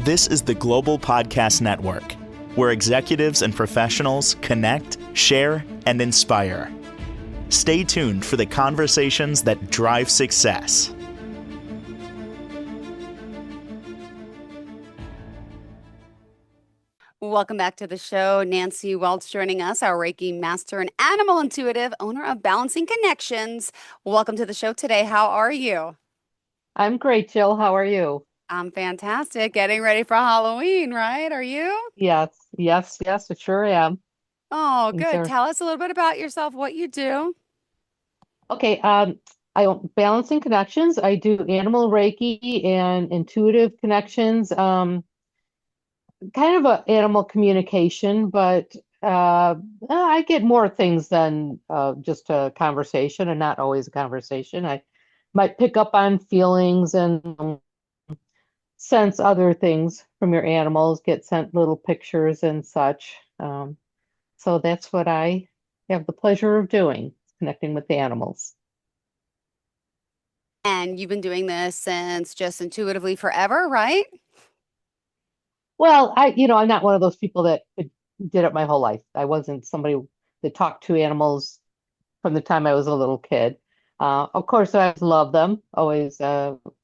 This is the Global Podcast Network, where executives and professionals connect, share, and inspire. Stay tuned for the conversations that drive success. Welcome back to the show. Nancy Welch joining us, our Reiki master and animal intuitive, owner of Balancing Connections. Welcome to the show today. How are you? I'm great, Jill. How are you? I'm fantastic. Getting ready for Halloween, right? Are you? Yes, I sure am. Oh, Things good. are Tell us a little bit about yourself, what you do. okay. I own Balancing Connections. I do animal Reiki and intuitive connections. Kind of a animal communication, but I get more things than just a conversation, and not always a conversation. I might pick up on feelings and sense other things from your animals, get sent little pictures and such. So that's what I have the pleasure of doing, connecting with the animals. And you've been doing this since just intuitively forever, right? Well, I'm not one of those people that did it my whole life. I wasn't somebody that talked to animals from the time I was a little kid. Of course, I love them, always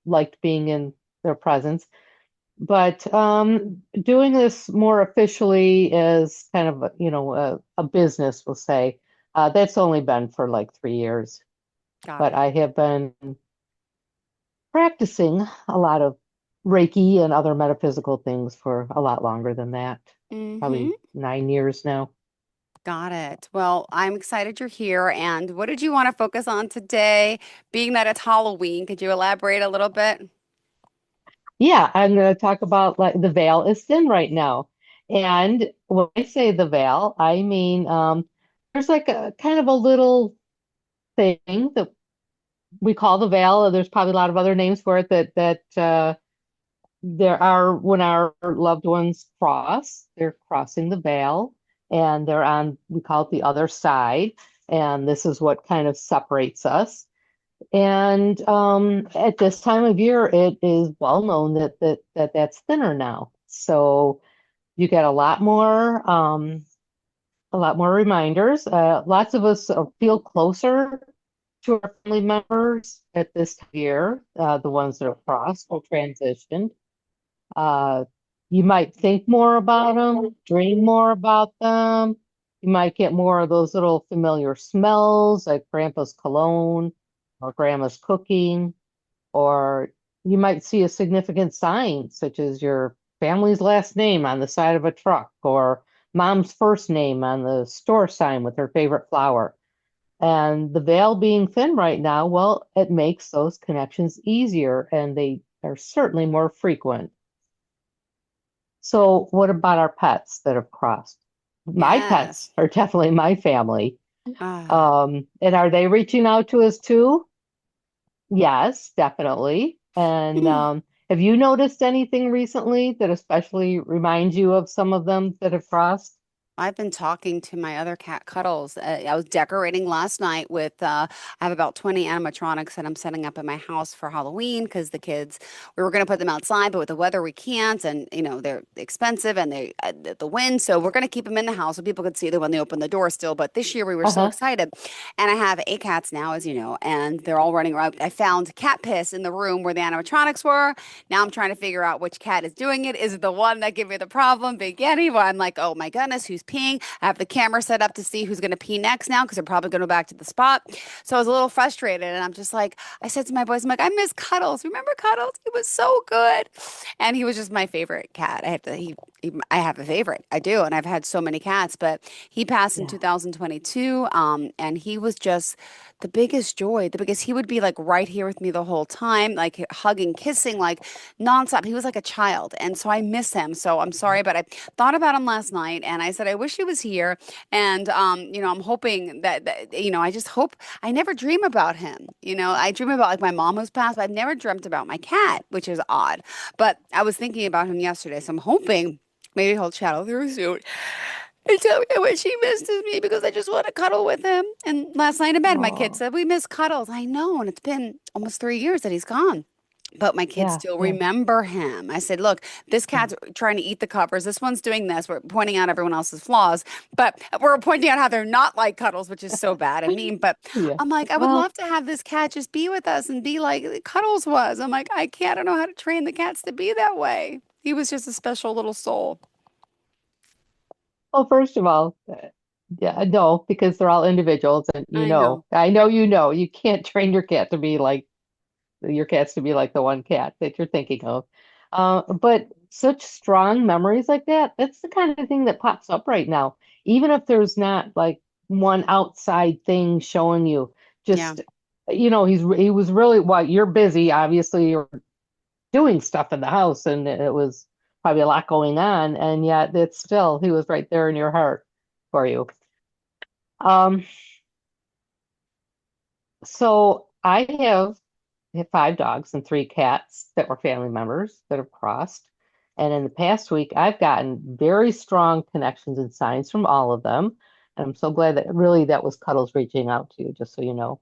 liked being in their presence. But doing this more officially is kind of, a business, we'll say. That's only been for like 3 years. Got But it. I have been practicing a lot of Reiki and other metaphysical things for a lot longer than that, Mm-hmm. probably 9 years now. Got it. Well, I'm excited you're here. And what did you want to focus on today? Being that it's Halloween, could you elaborate a little bit? Yeah, I'm going to talk about like the veil is thin right now. And when I say the veil, I mean there's like a kind of a little thing that we call the veil. There's probably a lot of other names for it that there are when our loved ones cross, they're crossing the veil and they're on, we call it the other side. And this is what kind of separates us. And at this time of year, it is well known that that's thinner now. So you get a lot more reminders. Lots of us feel closer to our family members at this year, the ones that have crossed or transitioned. Uh, you might think more about them, dream more about them. You might get more of those little familiar smells like grandpa's cologne or grandma's cooking, or you might see a significant sign such as your family's last name on the side of a truck or mom's first name on the store sign with her favorite flower. And the veil being thin right now, well, it makes those connections easier and they are certainly more frequent. So, what about our pets that have crossed? My Yes. pets are definitely my family. Ah. And are they reaching out to us too? Yes, definitely. And have you noticed anything recently that especially reminds you of some of them that have crossed? I've been talking to my other cat, Cuddles. I was decorating last night with, I have about 20 animatronics that I'm setting up in my house for Halloween because the kids, we were going to put them outside, but with the weather, we can't. And, they're expensive and the wind. So we're going to keep them in the house so people could see them when they open the door still. But this year we were so Uh-huh. excited. And I have 8 cats now, as you know, and they're all running around. I found cat piss in the room where the animatronics were. Now I'm trying to figure out which cat is doing it. Is it the one that gave me the problem, Big Yeti? Well, I'm like, oh my goodness, who's peeing? I have the camera set up to see who's going to pee next now because they're probably going to go back to the spot. So I was a little frustrated, and I'm just like, I said to my boys, I'm like, I miss Cuddles. Remember Cuddles? He was so good, and he was just my favorite cat. I have a favorite. I do, and I've had so many cats, but he passed in Yeah. 2022, and he was just the biggest joy. The biggest. He would be like right here with me the whole time, like hugging, kissing, like nonstop. He was like a child, and so I miss him. So I'm sorry, but I thought about him last night, and I said I wish he was here. And I'm hoping that I just hope I never dream about him. I dream about like my mom who's passed, but I've never dreamt about my cat, which is odd. But I was thinking about him yesterday, so I'm hoping. Maybe he'll chat through soon and tell me how much he misses me because I just want to cuddle with him. And last night in bed, my kid Oh, said, we miss cuddles. I know. And it's been almost 3 years that he's gone. but my kids Yeah, still yeah. remember him. I said, look, this cat's trying to eat the covers. This one's doing this. We're pointing out everyone else's flaws, but we're pointing out how they're not like Cuddles, which is so bad and mean. But Yeah. I'm like, I would Well, love to have this cat just be with us and be like Cuddles was. I'm like, I can't, I don't know how to train the cats to be that way. He was just a special little soul. well, first of all, yeah, no, because they're all individuals, and I know. I know you can't train your cats to be like the one cat that you're thinking of. But such strong memories like that, that's the kind of thing that pops up right now. Even if there's not like one outside thing showing you, Yeah. just he was really what you're busy, obviously you're doing stuff in the house and it was probably a lot going on, and yet it's still he was right there in your heart for you. Um, so I have 5 dogs and 3 cats that were family members that have crossed. And in the past week, I've gotten very strong connections and signs from all of them. And I'm so glad that really that was Cuddles reaching out to you, just so you know.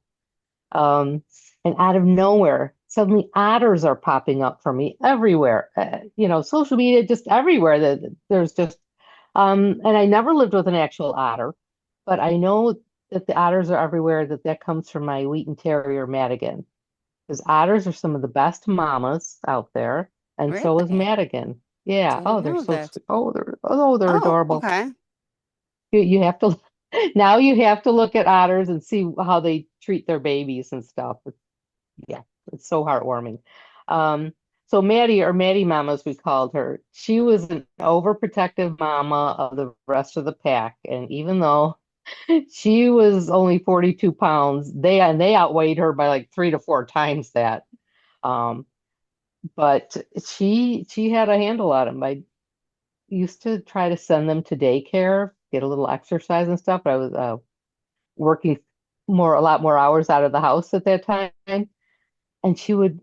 Um, and out of nowhere, suddenly otters are popping up for me everywhere. Social media, just everywhere. That there's just, and I never lived with an actual otter, but I know that the otters are everywhere. That comes from my Wheaten Terrier Madigan, because otters are some of the best mamas out there, and so is Really? Madigan. Yeah. Didn't Oh, they're know so this. sweet. Oh, they're Oh, adorable. okay. You have to now you have to look at otters and see how they treat their babies and stuff. Yeah, it's so heartwarming. Um, so Maddie, or Maddie Mama, as we called her, she was an overprotective mama of the rest of the pack, and even though she was only 42 pounds, they outweighed her by like 3 to 4 times that. Um, but she had a handle on them. I used to try to send them to daycare, get a little exercise and stuff. But I was working a lot more hours out of the house at that time, and she would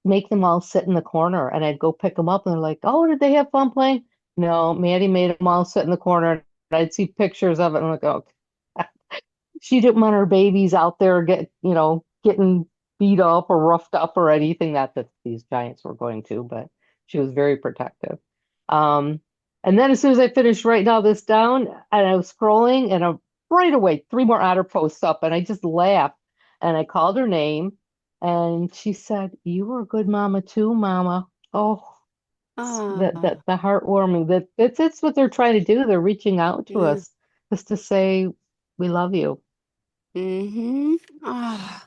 make them all sit in the corner, and I'd go pick them up, and they're like, "Oh, did they have fun playing?" No, Maddie made them all sit in the corner, and I'd see pictures of it, and I'm like, "Oh." She didn't want her babies out there getting beat up or roughed up or anything that these giants were going to, but she was very protective. Um, and then as soon as I finished writing all this down, and I was scrolling, and right away 3 more otter posts up, and I just laughed, and I called her name, and she said, "You were a good mama too, Mama." Oh, Oh, the heartwarming, that's what they're trying to do. They're reaching out to yeah. us just to say we love you. Mm-hmm. Oh,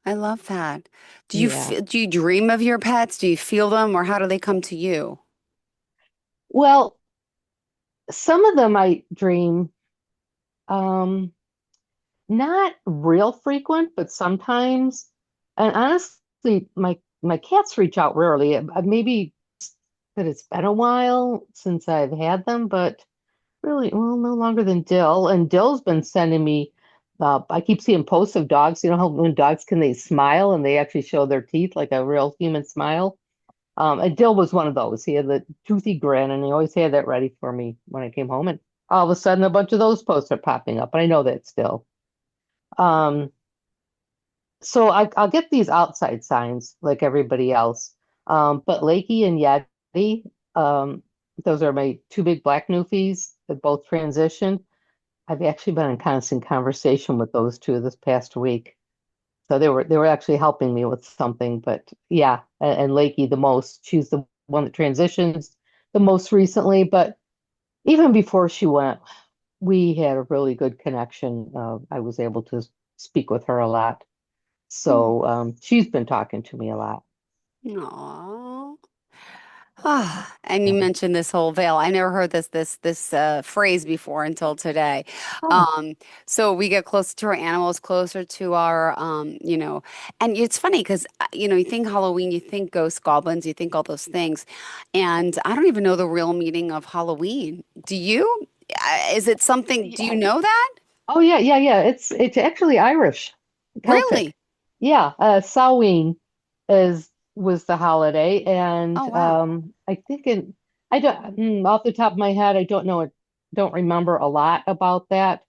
I love that. Yeah. Do you dream of your pets? Do you feel them, or how do they come to you? Well, some of them I dream, um, not real frequent, but sometimes. And honestly, my cats reach out rarely. Maybe that it's been a while since I've had them, but really, well, no longer than Dill. And Dill's been sending me. I keep seeing posts of dogs. You know how when dogs can they smile and they actually show their teeth like a real human smile. And Dill was one of those. He had the toothy grin, and he always had that ready for me when I came home. And all of a sudden, a bunch of those posts are popping up, and I know that still. Um, so I'll get these outside signs like everybody else. But Lakey and Yeti, um, those are my 2 big black newfies that both transitioned. I've actually been in constant conversation with those 2 this past week. So they were actually helping me with something, but yeah, and Lakey the most. She's the one that transitions the most recently, but even before she went, we had a really good connection. I was able to speak with her a lot, so she's been talking to me a lot. Aww. Ah, and you Yeah. mentioned this whole veil. I never heard this phrase before until today. Oh, Um, so we get closer to our animals, closer to our, and it's funny because you think Halloween, you think ghosts, goblins, you think all those things, and I don't even know the real meaning of Halloween. Do you? Is it something? Do you yeah. know that? Oh, yeah, yeah, yeah. It's actually Irish, Really? Celtic. Yeah, Samhain is was the holiday, Oh, and wow. I think I don't off the top of my head, I don't know it, don't remember a lot about that.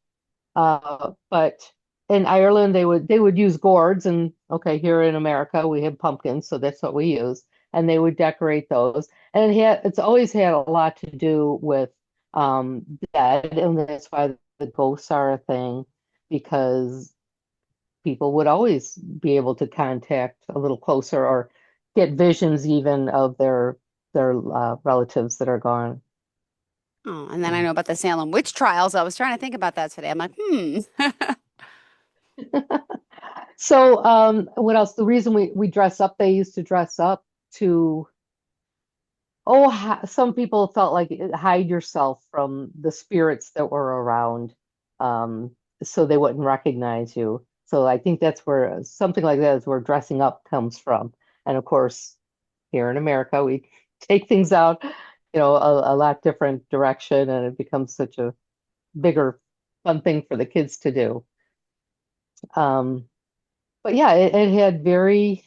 But in Ireland they would use gourds, and okay, here in America we have pumpkins, so that's what we use. And they would decorate those. And it's always had a lot to do with dead, and that's why the ghosts are a thing, because people would always be able to contact a little closer or get visions even of their relatives that are gone. Oh, and then I know about the Salem witch trials. I was trying to think about that today. I'm like, hmm. So, what else? The reason we dress up, they used to dress up to, some people felt like hide yourself from the spirits that were around, um, so they wouldn't recognize you. So I think that's where something like that is where dressing up comes from. And of course, here in America, we take things out, a lot different direction, and it becomes such a bigger, fun thing for the kids to do. Um, But yeah, it had very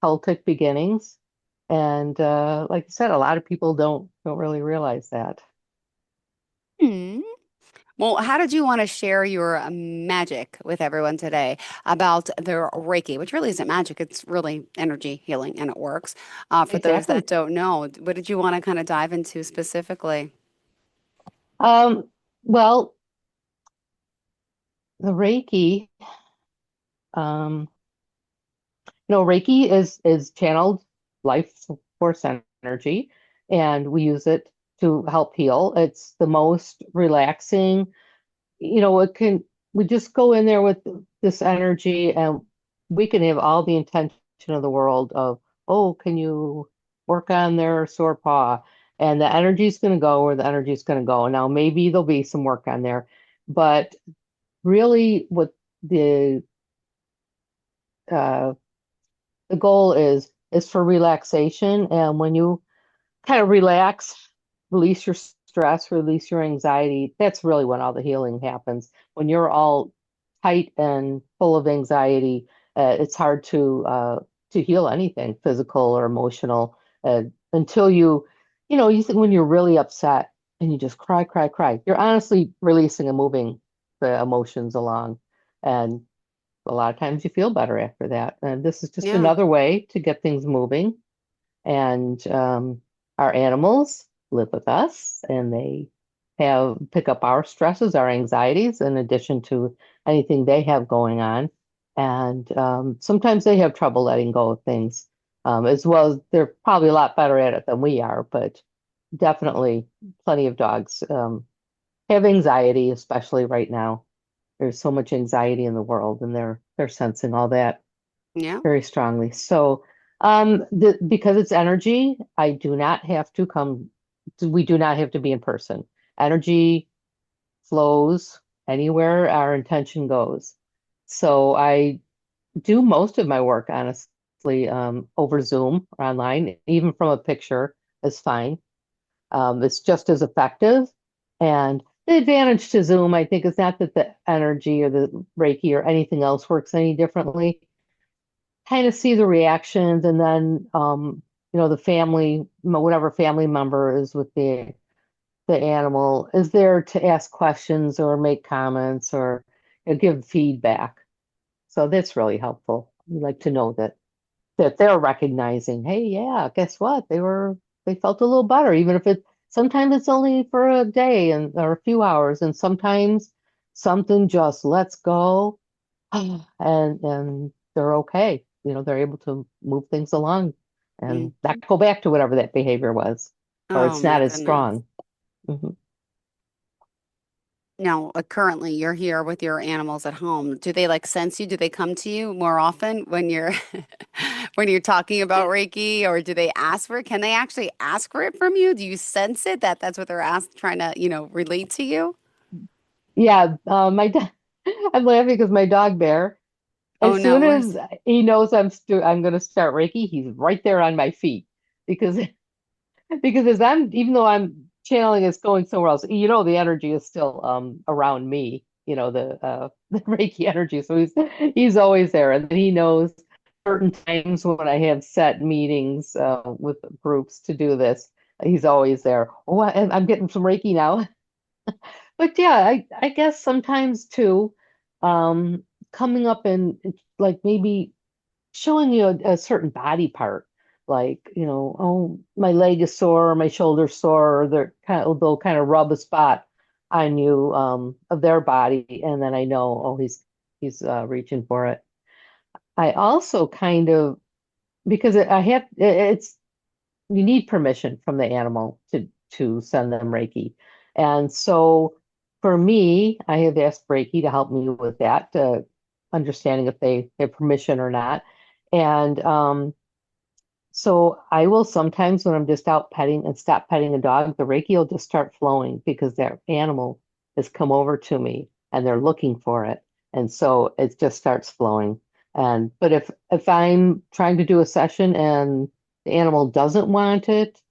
Celtic beginnings, and like I said, a lot of people don't really realize that. Hmm. Well, how did you want to share your magic with everyone today about the Reiki, which really isn't magic, it's really energy healing and it works. For those Exactly. that don't know, what did you want to kind of dive into specifically? Um, well, the Reiki, um, Reiki is channeled life force energy, and we use it to help heal. It's the most relaxing. It can, we just go in there with this energy, and we can have all the intention of the world of, oh, can you work on their sore paw? And the energy's going to go where the energy's going to go. Now, maybe there'll be some work on there, but really what the uh, the goal is for relaxation. And when you kind of relax, release your stress, release your anxiety. That's really when all the healing happens. When you're all tight and full of anxiety, it's hard to heal anything, physical or emotional, until you think when you're really upset and you just cry, cry, cry. You're honestly releasing and moving the emotions along, and a lot of times you feel better after that. And this is just Yeah. another way to get things moving. And our animals live with us, and they have pick up our stresses, our anxieties, in addition to anything they have going on. And sometimes they have trouble letting go of things, as well as they're probably a lot better at it than we are, but definitely plenty of dogs have anxiety, especially right now. There's so much anxiety in the world, and they're sensing all that Yeah. very strongly. So, because it's energy, I do not have to come, we do not have to be in person. Energy flows anywhere our intention goes. So I do most of my work, honestly, over Zoom or online, even from a picture is fine. It's just as effective. And the advantage to Zoom, I think, is not that the energy or the Reiki or anything else works any differently. Kind of see the reactions, and then the family, whatever family member is with the animal is there to ask questions or make comments or give feedback. So that's really helpful. We like to know that they're recognizing, hey, yeah, guess what, they felt a little better, even if sometimes it's only for a day and or a few hours, and sometimes something just lets go, and they're okay. They're able to move things along and Mhm. not go back to whatever that behavior was, or Oh it's my not as goodness. strong. Mhm. Now, currently you're here with your animals at home. Do they like sense you? Do they come to you more often when you're when you're talking about Reiki, or do they ask for it? Can they actually ask for it from you? Do you sense it that that's what they're trying to, relate to you? Yeah, my dog. I'm laughing because my dog Bear, Oh as no, soon where's as he knows I'm going to start Reiki, he's right there on my feet because because as I'm even though I'm channeling it's going somewhere else, the energy is still around me, the Reiki energy. So he's always there, and then he knows certain times when I have set meetings with groups to do this. He's always there. Oh, I'm getting some Reiki now. But yeah, I guess sometimes too, coming up and like maybe showing you a certain body part, like, oh, my leg is sore, or my shoulder's sore, or they'll kind of rub a spot on you of their body, and then I know, oh, he's reaching for it. I also kind of, because it's you need permission from the animal to send them Reiki. And so for me, I have asked Reiki to help me with that, understanding if they have permission or not. And so I will sometimes, when I'm just out petting and stop petting a dog, the Reiki will just start flowing because that animal has come over to me and they're looking for it. And so it just starts flowing. But if I'm trying to do a session and the animal doesn't want it,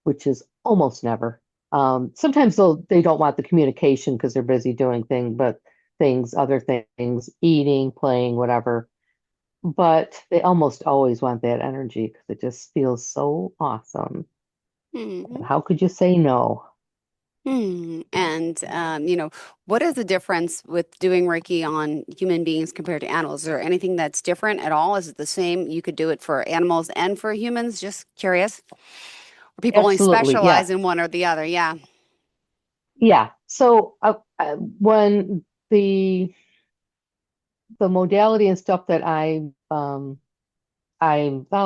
which is almost never. Sometimes they don't want the communication because they're busy doing other things, eating, playing, whatever. But they almost always want that energy because it just feels so awesome. Hmm. How could you say no? And what is the difference with doing Reiki on human beings compared to animals? Is there anything that's different at all? Is it the same? You could do it for animals and for humans? Just curious. Or people only Absolutely, yeah, specialize in one or the other? Yeah. yeah. So when the modality and stuff that I'll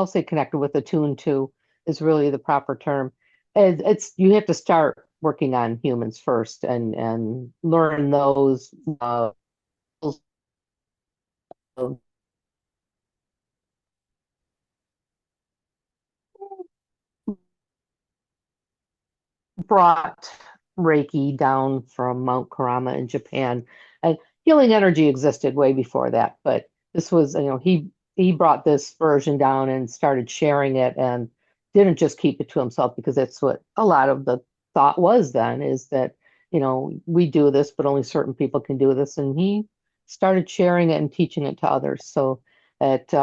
say connected with, attuned to is really the proper term. It's you have to start working on humans first and learn those brought Reiki down from Mount Karama in Japan. And healing energy existed way before that, but this was, he brought this version down and started sharing it and didn't just keep it to himself, because that's what a lot of the thought was then, is that, we do this, but only certain people can do this. And he started sharing it and teaching it to others. So that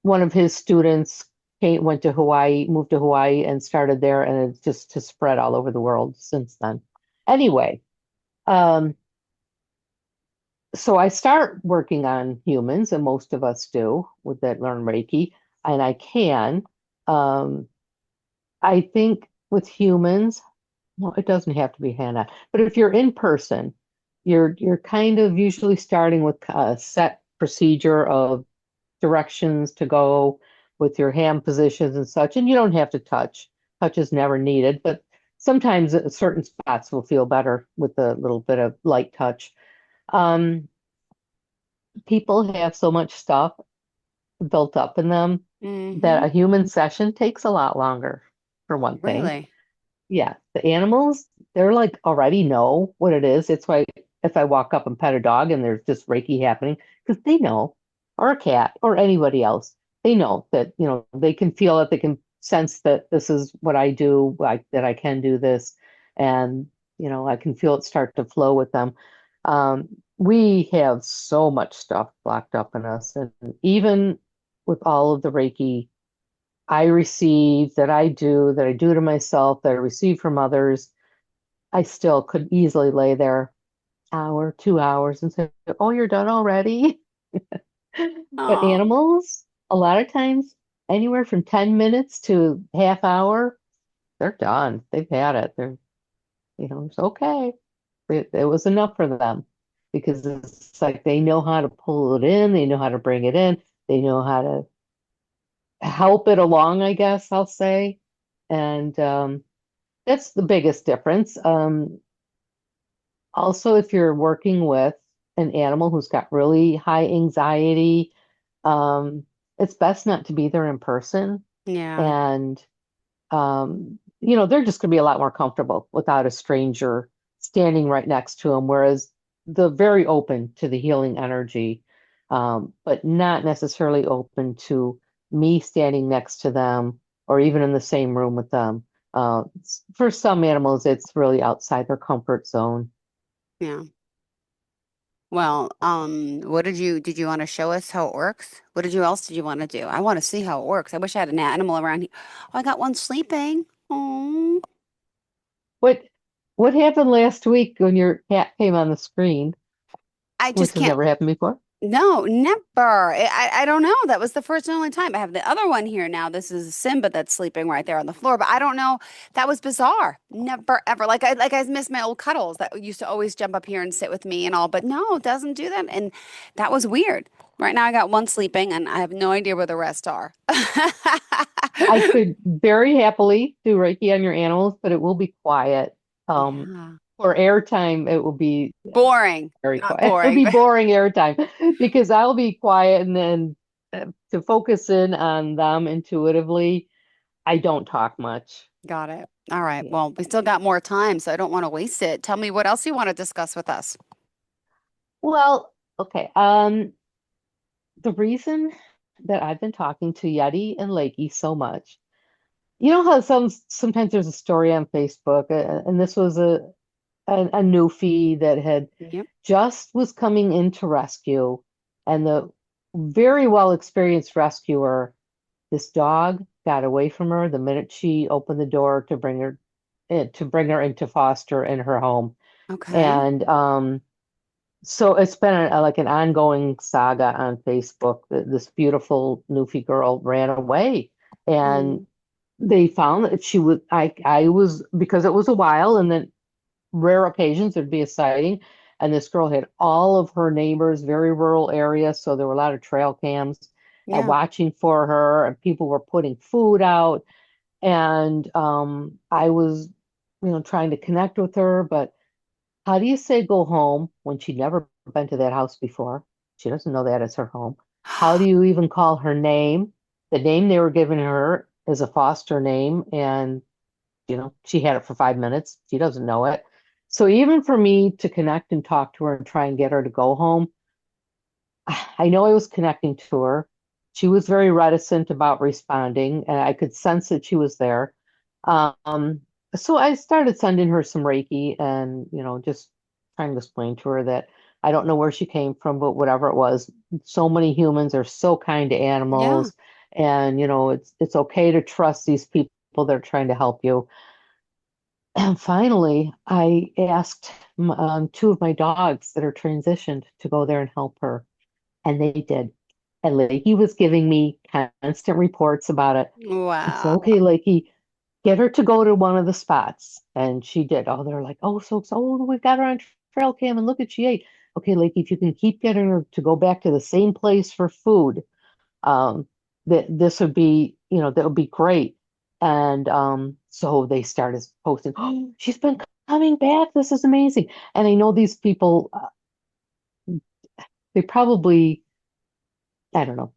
one of his students went to Hawaii, moved to Hawaii and started there, and it's just spread all over the world since then. Anyway, um, so I start working on humans, and most of us do with that learn Reiki, and I can. Um, I think with humans, well, it doesn't have to be Hannah, but if you're in person, you're kind of usually starting with a set procedure of directions to go with your hand positions and such, and you don't have to touch. Touch is never needed, but sometimes certain spots will feel better with a little bit of light touch. Um, People have so much stuff built up in them that Mm-hmm. a human session takes a lot longer, for one thing. Really? Yeah, the animals, they're like already know what it is. It's why if I walk up and pet a dog and there's just Reiki happening, because they know, or a cat, or anybody else, they know that, they can feel it, they can sense that this is what I do, like that I can do this, and, I can feel it start to flow with them. We have so much stuff locked up in us, and even with all of the Reiki I receive, that I do to myself, that I receive from others, I still could easily lay there hour, 2 hours and say, "Oh, you're done already." But Oh, animals, a lot of times, anywhere from 10 minutes to half hour, they're done. They've had it. It's okay. It was enough for them, because it's like they know how to pull it in, they know how to bring it in, they know how to help it along, I guess I'll say. And that's the biggest difference. Also, if you're working with an animal who's got really high anxiety, it's best not to be there in person. yeah. And, they're just going to be a lot more comfortable without a stranger standing right next to them. Whereas they're very open to the healing energy, but not necessarily open to me standing next to them or even in the same room with them. For some animals, it's really outside their comfort zone. Yeah. Well, what did you want to show us how it works? Else did you want to do? I want to see how it works. I wish I had an animal around here. Oh, I got one sleeping. Oh, What what happened last week when your cat came on the screen? I just which has can't. never happened before. No, never. I don't know. That was the first and only time. I have the other one here now. This is Simba that's sleeping right there on the floor, but I don't know. That was bizarre. Never ever. Like I miss my old cuddles that used to always jump up here and sit with me and all, but no, it doesn't do that. And that was weird. Right now I got one sleeping and I have no idea where the rest are. I could very happily do Reiki on your animals, but it will be quiet. Yeah. For airtime, it will be Boring. very Not quiet. It'll boring. be boring airtime because I'll be quiet and then to focus in on them intuitively, I don't talk much. Got it. All right. Yeah. Well, we still got more time, so I don't want to waste it. Tell me what else you want to discuss with us. Well, okay. The reason that I've been talking to Yeti and Lakey so much, you know how sometimes there's a story on Facebook, and this was a newfie that had Yep. just was coming into rescue, and the very well experienced rescuer, this dog got away from her the minute she opened the door to bring her into foster in her home. Okay. And so it's been like an ongoing saga on Facebook. This beautiful Newfie girl ran away, and Oh, they found that she was. I was because it was a while, and then rare occasions there'd be a sighting, and this girl had all of her neighbors, very rural area, so there were a lot of trail cams yeah. watching for her, and people were putting food out, and I was, trying to connect with her, but how do you say go home when she'd never been to that house before? She doesn't know that it's her home. How do you even call her name? The name they were giving her is a foster name, and she had it for 5 minutes. She doesn't know it. So even for me to connect and talk to her and try and get her to go home, I know I was connecting to her. She was very reticent about responding, and I could sense that she was there. Um, so I started sending her some Reiki and, just trying to explain to her that I don't know where she came from, but whatever it was, so many humans are so kind to Yeah. animals, and, it's okay to trust these people that are trying to help you. And finally, I asked two of my dogs that are transitioned to go there and help her, and they did. And Lakey was giving me constant reports about it. I said, Wow. okay, Lakey, get her to go to one of the spots. And she did. Oh, they're like, oh, we got her on trail cam and look at she ate. Okay, Lakey, if you can keep getting her to go back to the same place for food, um, that this would be, that would be great. And so they started posting, oh, she's been coming back. This is amazing. And I know these people, they probably, I don't know,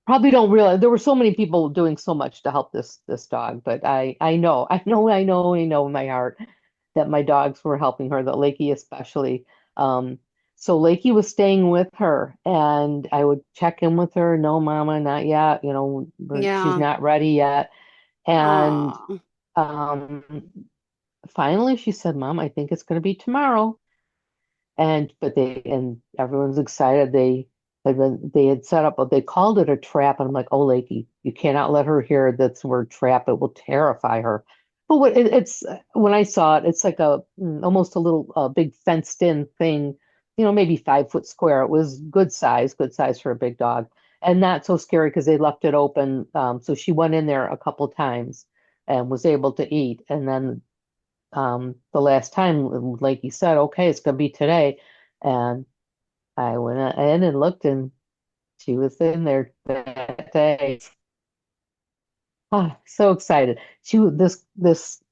probably don't realize there were so many people doing so much to help this dog. But I know in my heart that my dogs were helping her, that Lakey especially. Um, so Lakey was staying with her, and I would check in with her. No, Mama, not yet. She's Yeah. not ready yet. And Oh. um, finally, she said, "Mom, I think it's going to be tomorrow." And everyone's excited. They had set up, but they called it a trap. And I'm like, oh, Lakey, you cannot let her hear that's the word trap. It will terrify her. But it's when I saw it, it's like almost a little big fenced in thing, maybe 5 foot square. It was good size for a big dog, and not so scary because they left it open. So she went in there a couple times and was able to eat. And then the last time, like you said, okay, it's gonna be today. And I went in and looked, and she was in there that day. Oh, so excited. This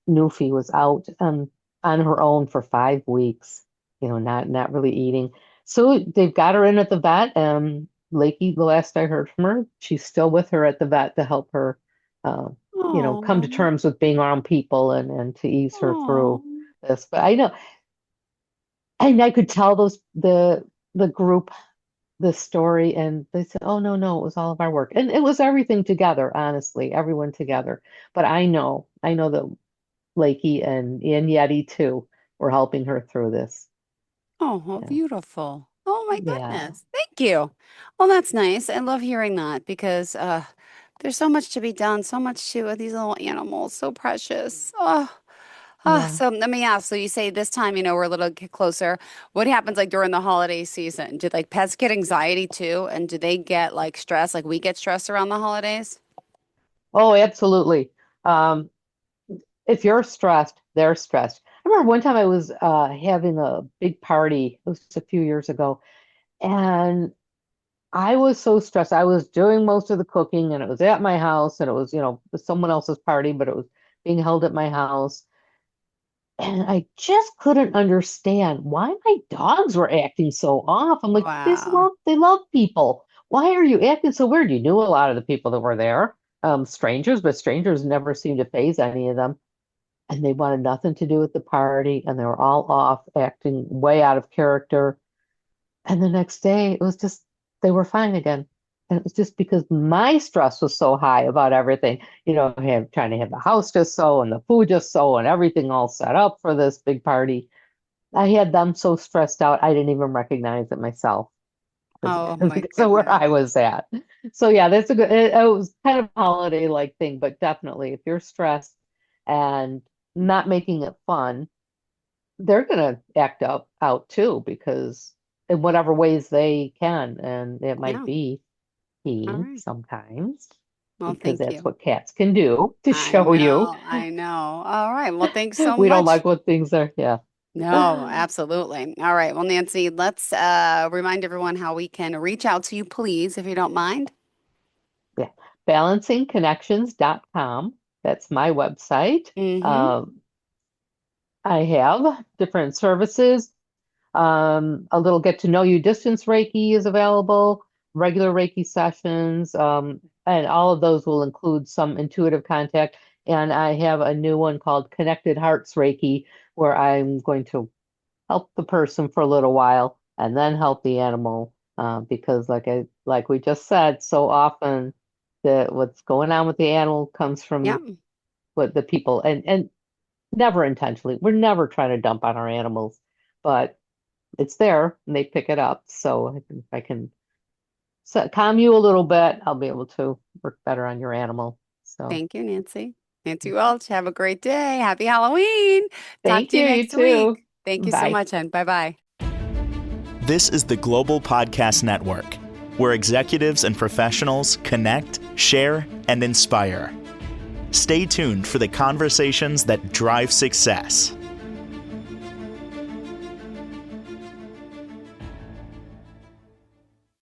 Newfie was out on her own for 5 weeks, not really eating. So they've got her in at the vet. Lakey, the last I heard from her, she's still with her at the vet to help her, uh, come to Oh. terms with being around people and to ease her Oh. through this. But I know, and I could tell the group the story, and they said, "Oh, no, no, it was all of our work." And it was everything together, honestly, everyone together. But I know that Lakey and Yeti too were helping her through this. Oh, how Yeah. beautiful. Oh my Yeah. goodness. Thank you. Well, that's nice. I love hearing that because there's so much to be done, so much to these little animals, so precious. Oh, Yeah. So let me ask. So you say this time, we're a little closer. What happens like during the holiday season? Do like pets get anxiety too? And do they get like stress? Like we get stressed around the holidays? Oh, absolutely. Um, if you're stressed, they're stressed. I remember one time I was having a big party. It was just a few years ago, and I was so stressed. I was doing most of the cooking, and it was at my house, and it was, someone else's party, but it was being held at my house. And I just couldn't understand why my dogs were acting so off. I'm like, Wow. they love people. Why are you acting so weird? You knew a lot of the people that were there, strangers, but strangers never seemed to faze any of them. And they wanted nothing to do with the party, and they were all off, acting way out of character. And the next day, it was just, they were fine again. And it was just because my stress was so high about everything, trying to have the house just so and the food just so and everything all set up for this big party. I had them so stressed out, I didn't even recognize it myself Oh my because of where I goodness. was at. So, yeah, that's a good, it was kind of a holiday like thing, but definitely if you're stressed and not making it fun, they're going to act out too because in whatever ways they can, and it might Yeah. be All peeing right. sometimes Well, because thank that's you. what cats can do to I show you. know. I know. All right. Well, thanks so We don't much. like what things are. Yeah. No, absolutely. All right. Well, Nancy, let's remind everyone how we can reach out to you, please, if you don't mind. Yeah. Balancingconnections.com. That's my website. Mm-hmm. Um, I have different services. A little get to know you distance Reiki is available, regular Reiki sessions, and all of those will include some intuitive contact. And I have a new one called Connected Hearts Reiki, where I'm going to help the person for a little while and then help the animal. Because like we just said, so often that what's going on with the animal comes Yeah. from what the people and never intentionally. We're never trying to dump on our animals, but it's there and they pick it up. So if I can calm you a little bit, I'll be able to work better on your animal. So Thank you, Nancy. Nancy Welch, have a great day. Happy Halloween. Talk thank to you you next week. too. Thank you so Bye. much, and bye-bye. This is the Global Podcast Network, where executives and professionals connect, share, and inspire. Stay tuned for the conversations that drive success.